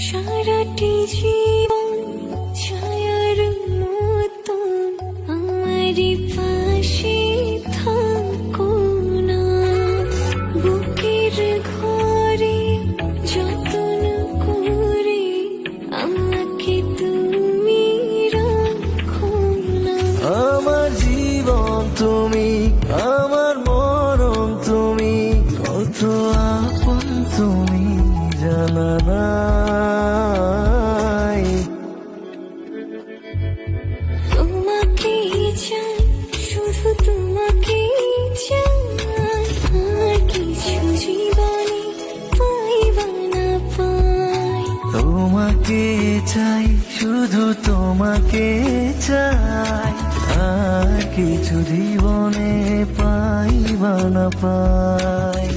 সারাটি জীবন ছায়ার মতন আমারই পাশে থাকো না। বুকের ঘরে যতন করে আমাকে তুমি রাখো না। আমার জীবন তুমি, আমার মরণ তুমি, কত আপন তুমি জানা নাই। তোমাকে চাই, শুধু তোমাকে চাই, আর কিছু জীবনে পাইবা না পাই। তোমাকে চাই, শুধু তোমাকে চাই, আর কিছু জীবনে পাইবা না পাই।